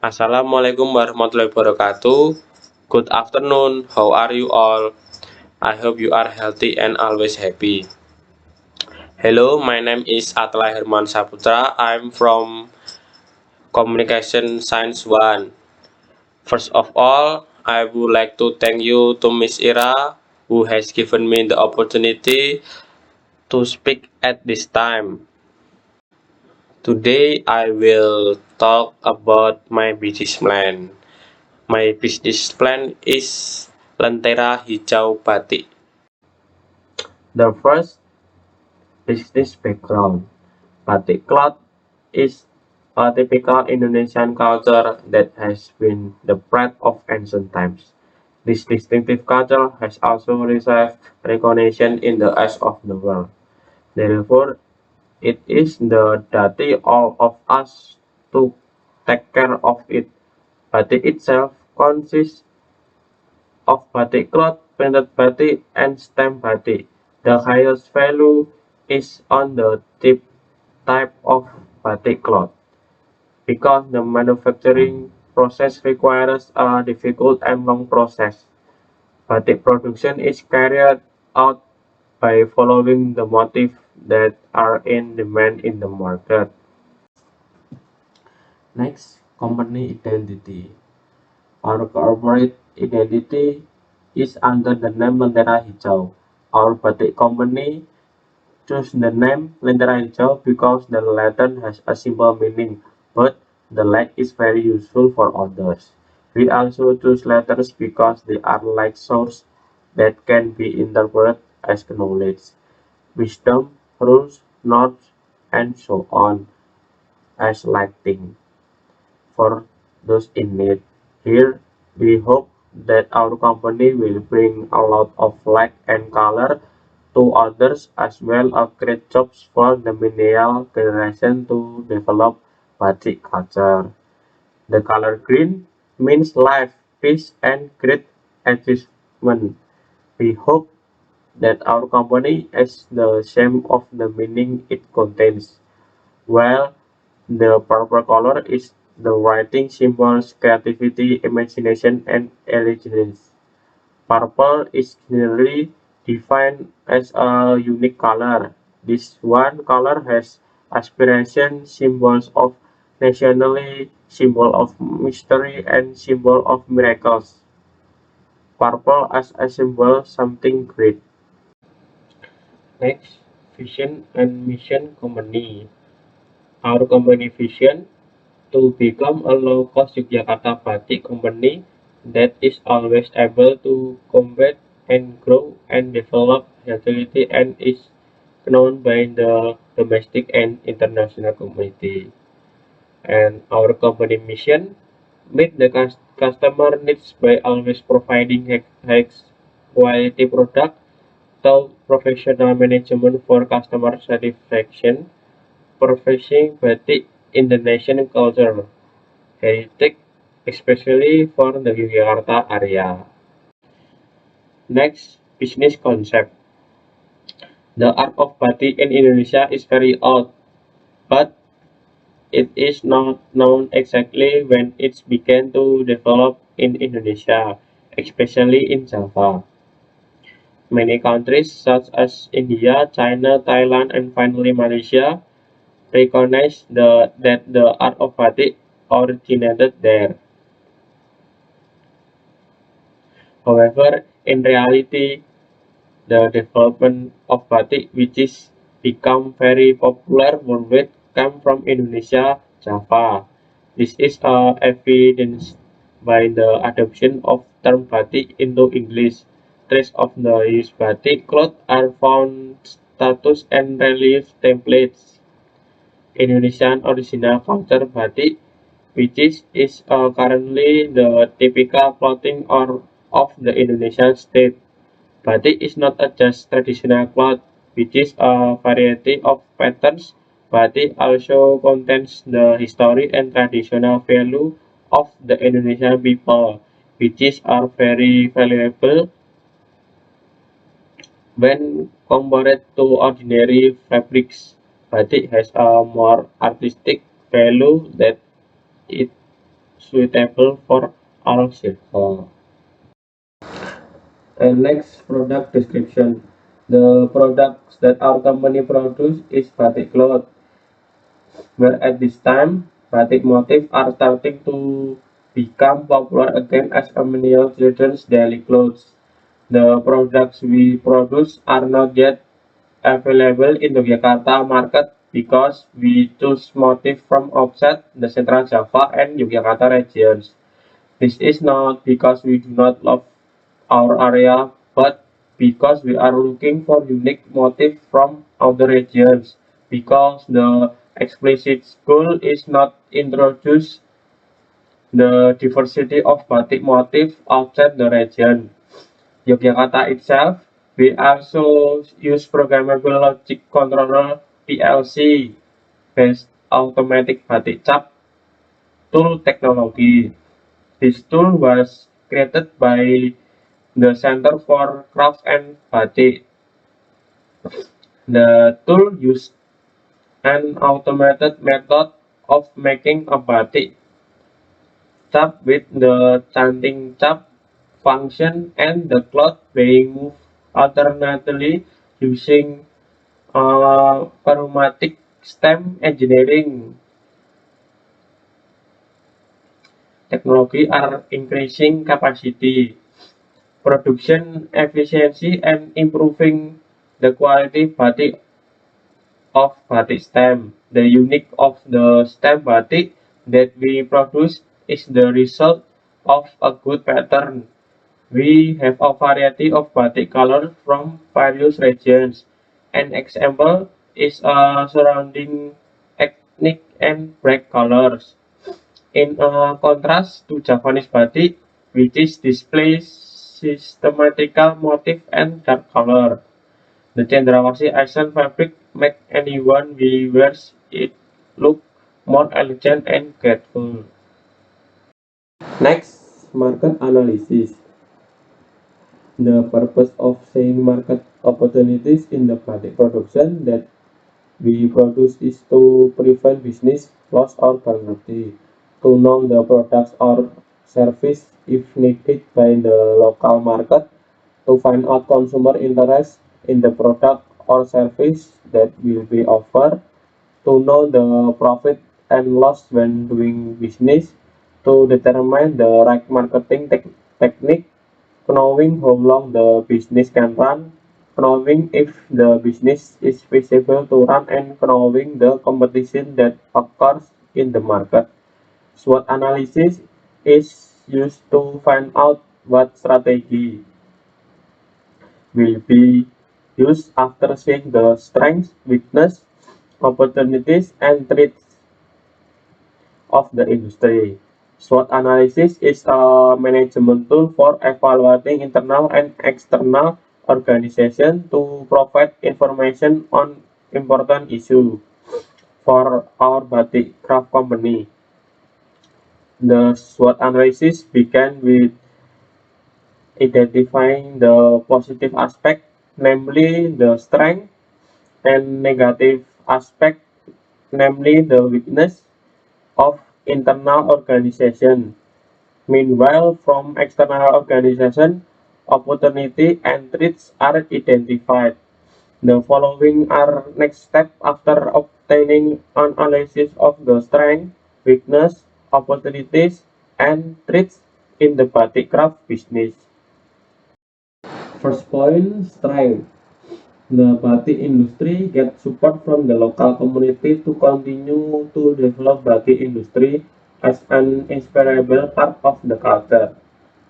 Assalamualaikum warahmatullahi wabarakatuh. Good afternoon. How are you all? I hope you are healthy and always happy. Hello, my name is Atla Herman Saputra. I'm from Communication Science 1. First of all, I would like to thank you to Miss Ira who has given me the opportunity to speak at this time. Today I will talk about my business plan. My business plan is Lentera Hijau Batik. The first business background. Batik cloth is a typical Indonesian culture that has been the pride of ancient times. This distinctive culture has also received recognition in the eyes of the world. Therefore, it is the duty of us to take care of it. Batik itself consists of batik cloth, printed batik, and stamp batik. The highest value is on the tip type of batik cloth, because the manufacturing process requires a difficult and long process. Batik production is carried out by following the motifs that are in demand in the market. Next, company identity. Our corporate identity is under the name Lentera Hijau. Our batik company chose the name Lentera Hijau because the Latin has a simple meaning, but the like is very useful for others. We also choose letters because they are like sources that can be interpreted as knowledge, wisdom, rules, norms, and so on as lighting for those in need. Here, we hope that our company will bring a lot of light and color to others as well as create jobs for the millennial generation to develop batik culture. The color green means life, peace, and great achievement. We hope that our company has the same of the meaning it contains, while the purple color is the writing symbols creativity, imagination, and elegance. Purple is generally defined as a unique color. This one color has aspiration, symbols of nationality, symbol of mystery, and symbol of miracles. Purple as a symbol something great. Next, vision and mission company. Our company vision to become a low-cost Yogyakarta batik company that is always able to combat and grow and develop healthily and is known by the domestic and international community. And our company mission meet the customer needs by always providing high quality product through professional management for customer satisfaction, professing batik in the nation culture heritage, especially for the Yogyakarta area. Next, business concept. The art of batik in Indonesia is very old, but it is not known exactly when it began to develop in Indonesia, especially in Java. Many countries such as India, China, Thailand, and finally Malaysia recognize that the art of batik originated there. However, in reality, the development of batik, which is become very popular worldwide, come from Indonesia, Java. This is evidenced by the adoption of term batik into English. Traces of the used batik cloth are found status and relief templates. Indonesian original culture batik, which is currently the typical clothing of the Indonesian state. Batik is not a just traditional cloth, which is a variety of patterns. Batik also contains the history and traditional value of the Indonesian people, which are very valuable when compared to ordinary fabrics. Batik has a more artistic value that it suitable for all circles. And next, product description. The products that our company produce is batik cloth, where at this time, batik motifs are starting to become popular again as a many of children's daily clothes. The products we produce are not yet available in the Yogyakarta market because we choose motif from outside the Central Java and Yogyakarta regions. This is not because we do not love our area, but because we are looking for unique motifs from other regions. Because the explicit goal is not introduce the diversity of batik motifs outside the region. Yogyakarta itself, we also use programmable logic controller PLC based automatic batik cap tool technology. This tool was created by the Center for Craft and Batik. The tool used an automated method of making a batik cap with the chanting cap function and the cloth being moved alternately using chromatic stem engineering technology are increasing capacity, production efficiency, and improving the quality batik of batik stem. The unique of the stem batik that we produce is the result of a good pattern. We have a variety of batik colors from various regions. An example is a surrounding ethnic and bright colors. In contrast to Japanese batik, which is displays systematical motif and dark color. The Cendrawasih Asian fabric make anyone who wears it look more elegant and graceful. Next, market analysis. The purpose of seeing market opportunities in the batik production that we produce is to prevent business loss or bankruptcy, to know the products or service if needed by the local market, to find out consumer interest in the product or service that will be offered, to know the profit and loss when doing business, to determine the right marketing technique, knowing how long the business can run, knowing if the business is feasible to run, and knowing the competition that occurs in the market. SWOT analysis is used to find out what strategy will be used after seeing the strengths, weakness, opportunities, and threats of the industry. SWOT analysis is a management tool for evaluating internal and external organization to provide information on important issues for our batik craft company. The SWOT analysis began with identifying the positive aspect, namely the strength, and negative aspect, namely the weakness of internal organization. Meanwhile, from external organization, opportunity and threats are identified. The following are next steps after obtaining an analysis of the strength, weakness, opportunities, and threats in the batik craft business. First point, strength. The batik industry gets support from the local community to continue to develop batik industry as an inspirable part of the culture.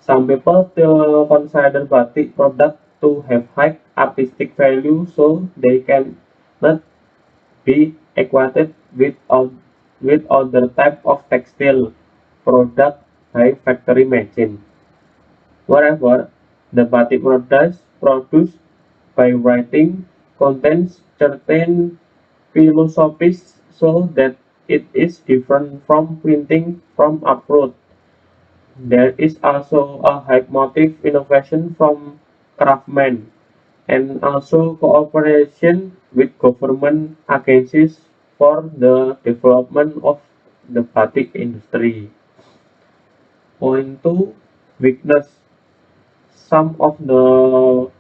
Some people still consider batik product to have high artistic value, so they cannot be equated with other type of textile product by factory machine. Moreover, the batik produced by writing contains certain philosophies so that it is different from printing from abroad. There is also a high motive innovation from craftsmen and also cooperation with government agencies for the development of the batik industry. Point 2, weakness. Some of the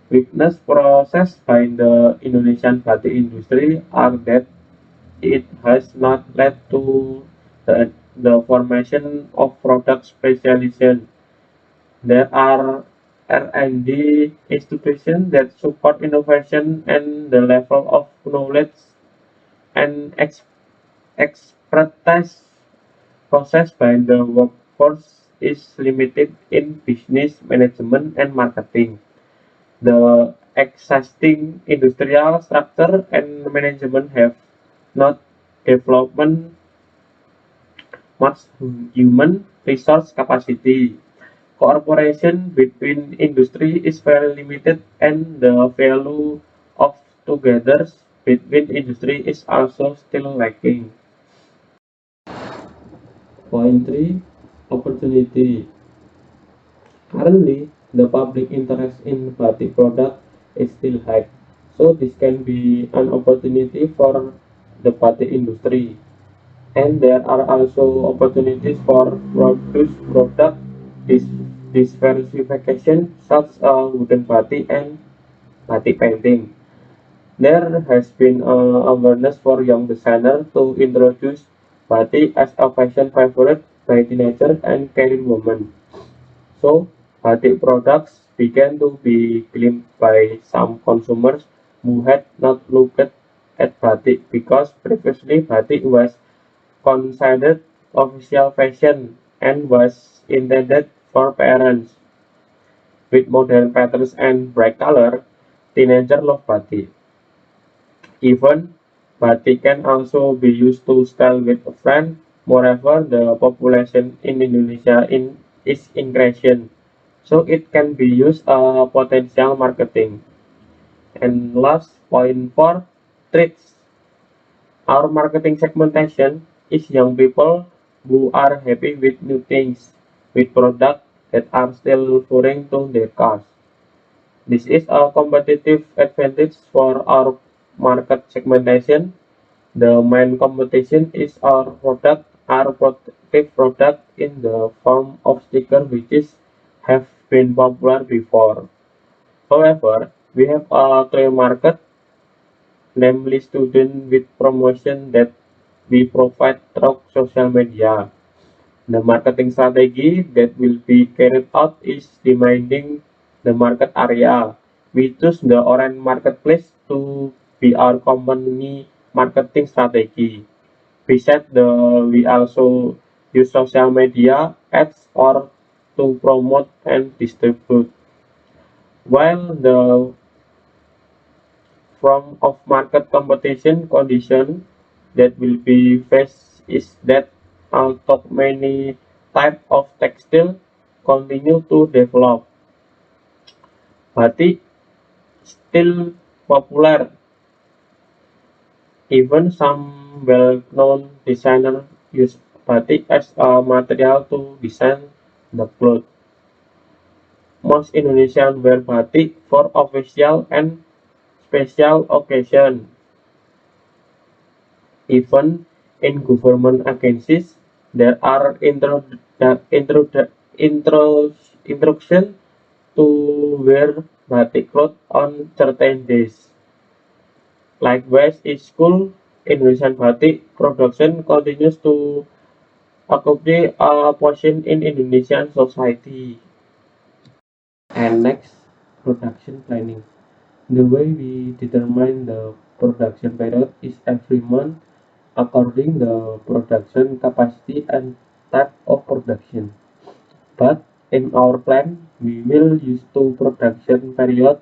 weakness processed by the Indonesian batik industry are that it has not led to the formation of product specialization. There are R&D institutions that support innovation, and the level of knowledge and expertise possessed by the workforce is limited in business management and marketing. The existing industrial structure and management have not developed much human resource capacity. Cooperation between industry is very limited, and the value of together between industry is also still lacking. Point 3, opportunity. Currently, the public interest in batik product is still high, so this can be an opportunity for the batik industry. And there are also opportunities for produce product dis diversification, such as wooden batik and batik painting. There has been awareness for young designers to introduce batik as a fashion favorite by teenagers and career women. So, batik products began to be claimed by some consumers who had not looked at batik because previously batik was considered official fashion and was intended for parents. With modern patterns and bright color, teenagers love batik. Even batik can also be used to style with a friend. Moreover, the population in Indonesia is increasing, so it can be used potential marketing. And last point for traits. Our marketing segmentation is young people who are happy with new things, with products that are still foreign to their cars. This is a competitive advantage for our market segmentation. The main competition is our protective product in the form of stickers which have been popular before. However, we have a clear market, namely students with promotion that we provide through social media. The marketing strategy that will be carried out is demanding the market area. We choose the orange marketplace to be our company marketing strategy. Besides, we also use social media ads or to promote and distribute. While the form of market competition condition that will be faced is that although many types of textile continue to develop, batik still popular. Even some well-known designers use batik as a material to design the clothes. Most Indonesians wear batik for official and special occasions. Even in government agencies, there are instructions to wear batik clothes on certain days. Likewise, in school, Indonesian batik production continues to occupy a portion in Indonesian society. And next, production planning. The way we determine the production period is every month according the production capacity and type of production. But in our plan, we will use two production period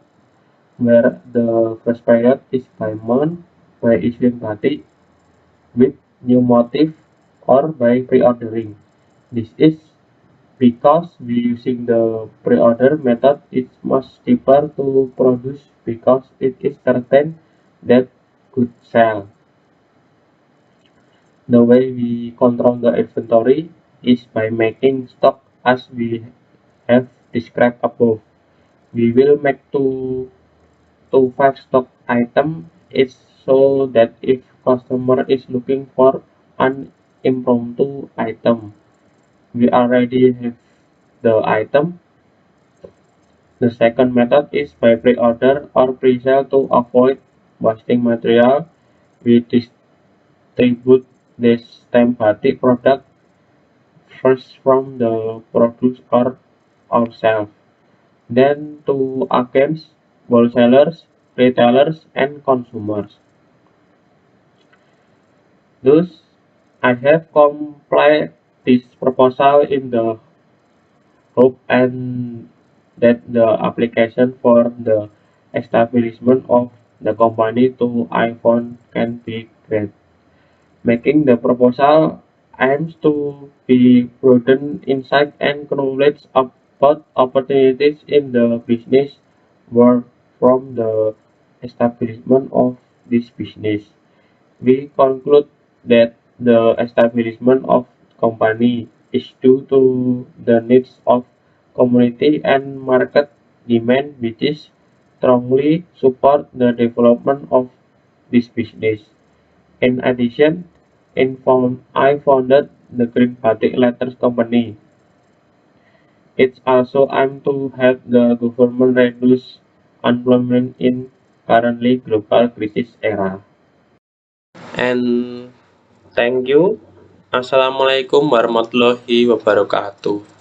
where the first period is by month by issuing batik with new motif or by pre-ordering. This is because we using the pre-order method, it's much cheaper to produce because it is certain that could sell. The way we control the inventory is by making stock as we have described above. We will make two five stock item is so that if customer is looking for an impromptu item, we already have the item. The second method is by pre-order or pre-sale to avoid wasting material. We distribute this stamp batik product first from the producer ourselves, then to agents, wholesalers, retailers, and consumers. Thus, I have compiled this proposal in the hope and that the application for the establishment of the company to iPhone can be great. Making the proposal aims to be prudent insight and knowledge about opportunities in the business world from the establishment of this business. We conclude that the establishment of company is due to the needs of community and market demand which is strongly support the development of this business. In addition, I founded the Green Batik Letters Company. It's also aimed to help the government reduce unemployment in currently global crisis era. And thank you. Assalamualaikum warahmatullahi wabarakatuh.